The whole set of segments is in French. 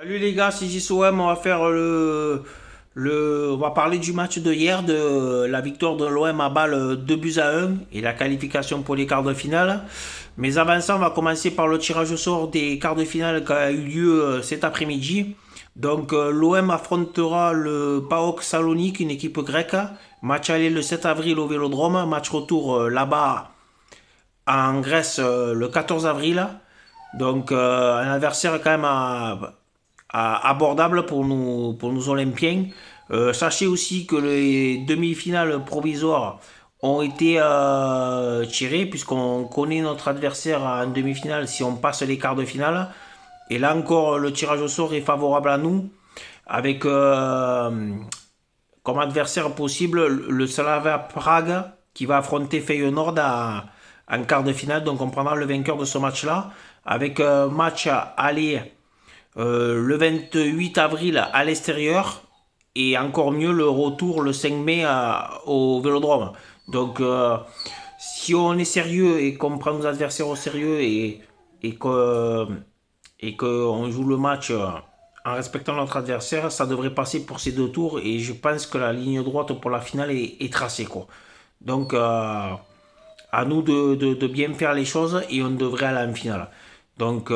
Salut les gars, c'est JSOM, on va faire on va parler du match de hier, de la victoire de l'OM à balle 2 buts à 1 et la qualification pour les quarts de finale. Mais avant ça, on va commencer par le tirage au sort des quarts de finale qui a eu lieu cet après-midi. Donc l'OM affrontera le PAOK Salonique, une équipe grecque. Match aller le 7 avril au Vélodrome, match retour là-bas en Grèce le 14 avril. Donc un adversaire quand même abordable pour nous Olympiens. Sachez aussi que les demi-finales provisoires ont été tirées puisqu'on connaît notre adversaire en demi-finale si on passe les quarts de finale. Et là encore, le tirage au sort est favorable à nous avec comme adversaire possible le Slavia Prague qui va affronter Feyenoord en quart de finale. Donc on prendra le vainqueur de ce match-là avec un match à aller le 28 avril à l'extérieur et encore mieux le retour le 5 mai au Vélodrome. Donc si on est sérieux et qu'on prend nos adversaires au sérieux et que et qu'on joue le match en respectant notre adversaire, ça devrait passer pour ces deux tours et je pense que la ligne droite pour la finale est tracée quoi. Donc à nous de bien faire les choses et on devrait aller en finale. Donc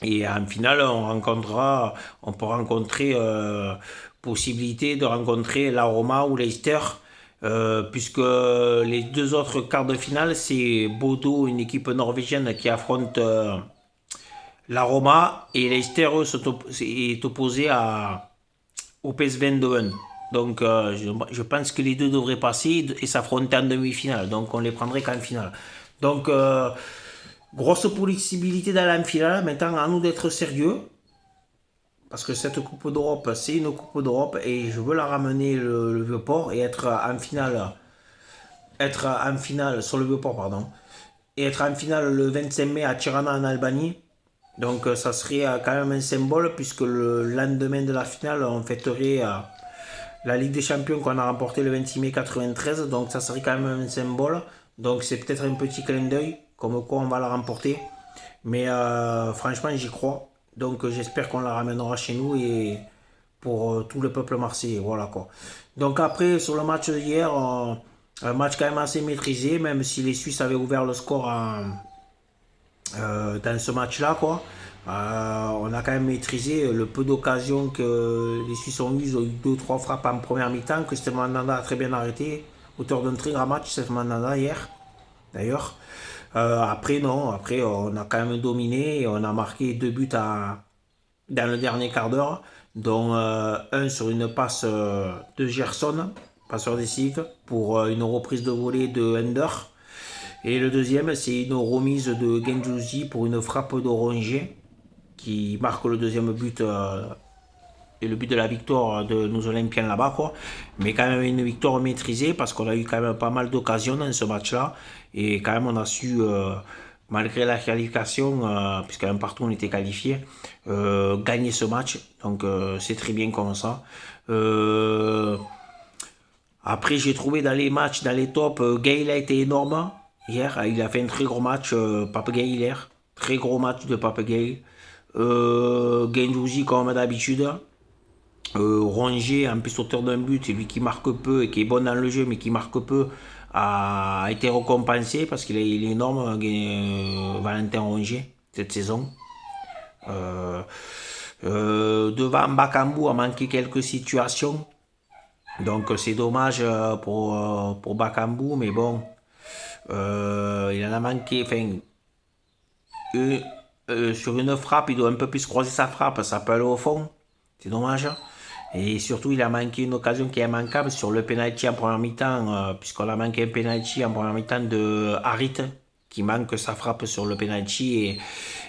et en finale, on peut rencontrer possibilité de rencontrer la Roma ou Leicester, puisque les deux autres quarts de finale, c'est Bodo, une équipe norvégienne qui affronte la Roma, et Leicester eux, est opposé au PSV Eindhoven. Donc je pense que les deux devraient passer et s'affronter en demi-finale. Donc on les prendrait qu'en finale. Donc grosse possibilité d'aller en finale. Maintenant, à nous d'être sérieux. Parce que cette Coupe d'Europe, c'est une Coupe d'Europe et je veux la ramener le Vieux-Port et être en finale sur le Vieux-Port, pardon. Et être en finale le 25 mai à Tirana en Albanie. Donc ça serait quand même un symbole puisque le lendemain de la finale, on fêterait la Ligue des Champions qu'on a remporté le 26 mai 93. Donc ça serait quand même un symbole. Donc c'est peut-être un petit clin d'œil, comme quoi on va la remporter. Mais franchement, j'y crois. Donc j'espère qu'on la ramènera chez nous et pour tout le peuple marseillais. Voilà quoi. Donc après, sur le match d'hier, un match quand même assez maîtrisé, même si les Suisses avaient ouvert le score dans ce match-là, quoi. On a quand même maîtrisé le peu d'occasions que les Suisses ont eu. Ils ont eu deux trois frappes en première mi-temps que Stéphane Mandanda a très bien arrêté. Auteur d'un très grand match, Stéphane Mandanda hier, d'ailleurs. Après, non, après, on a quand même dominé et on a marqué deux buts dans le dernier quart d'heure, dont un sur une passe de Gerson, passeur décisif, pour une reprise de volée de Ender. Et le deuxième, c'est une remise de Gendouzi pour une frappe de Rongier qui marque le deuxième but et le but de la victoire de nos Olympiens là-bas, quoi. Mais quand même une victoire maîtrisée parce qu'on a eu quand même pas mal d'occasions dans ce match-là. Et quand même, on a su, malgré la qualification, puisqu'un partout on était qualifié, gagner ce match. Donc c'est très bien comme ça. Après, j'ai trouvé dans les matchs, dans les tops, Gaël a été énorme hier. Il a fait un très gros match, Pape Gaël hier. Très gros match de Pape Gaël. Gendouzi comme d'habitude. Rongier, en plus auteur d'un but, lui qui marque peu et qui est bon dans le jeu mais qui marque peu, a été récompensé parce il est énorme, Valentin Rongier, cette saison. Devant Bakambu a manqué quelques situations. Donc c'est dommage pour Bakambu, mais bon, il en a manqué. Enfin, sur une frappe, il doit un peu plus croiser sa frappe, ça peut aller au fond. C'est dommage. Et surtout, il a manqué une occasion qui est immanquable sur le penalty en première mi-temps, puisqu'on a manqué un penalty en première mi-temps de Harit, qui manque sa frappe sur le penalty,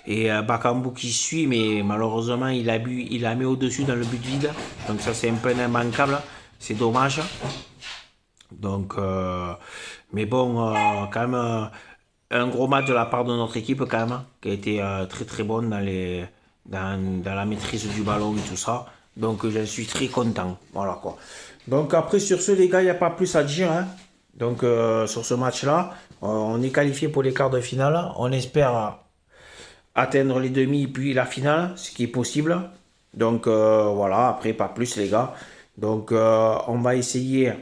et Bakambu qui suit, mais malheureusement, il a mis au-dessus dans le but vide. Donc ça, c'est un peu immanquable. C'est dommage. Donc, mais bon, quand même, un gros match de la part de notre équipe, quand même, qui a été très très bonne dans la maîtrise du ballon et tout ça. Donc je suis très content. Voilà quoi. Donc après sur ce les gars, il n'y a pas plus à dire, hein. Donc sur ce match-là, on est qualifié pour les quarts de finale. On espère atteindre les demi puis la finale, ce qui est possible. Donc voilà, après pas plus les gars. Donc on va essayer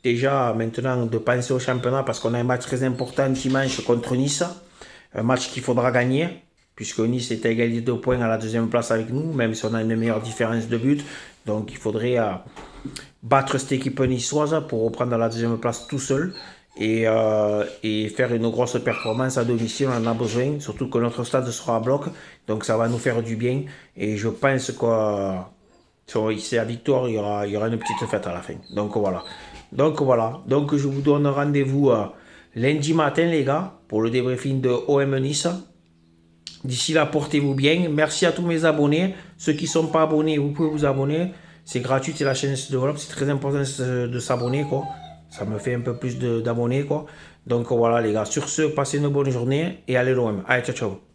déjà maintenant de penser au championnat parce qu'on a un match très important dimanche contre Nice. Un match qu'il faudra gagner puisque Nice est à égalité de points à la deuxième place avec nous, même si on a une meilleure différence de but. Donc il faudrait battre cette équipe niçoise pour reprendre la deuxième place tout seul et faire une grosse performance à domicile. On en a besoin, surtout que notre stade sera à bloc, donc ça va nous faire du bien. Et je pense que c'est la victoire, il y aura une petite fête à la fin. Donc voilà. Donc je vous donne rendez-vous lundi matin les gars pour le débriefing de OM Nice. D'ici là, portez-vous bien. Merci à tous mes abonnés. Ceux qui ne sont pas abonnés, vous pouvez vous abonner. C'est gratuit, c'est la chaîne se développe. C'est très important de s'abonner, quoi. Ça me fait un peu plus d'abonnés, quoi. Donc voilà, les gars. Sur ce, passez une bonne journée et allez l'OM. Allez, ciao, ciao.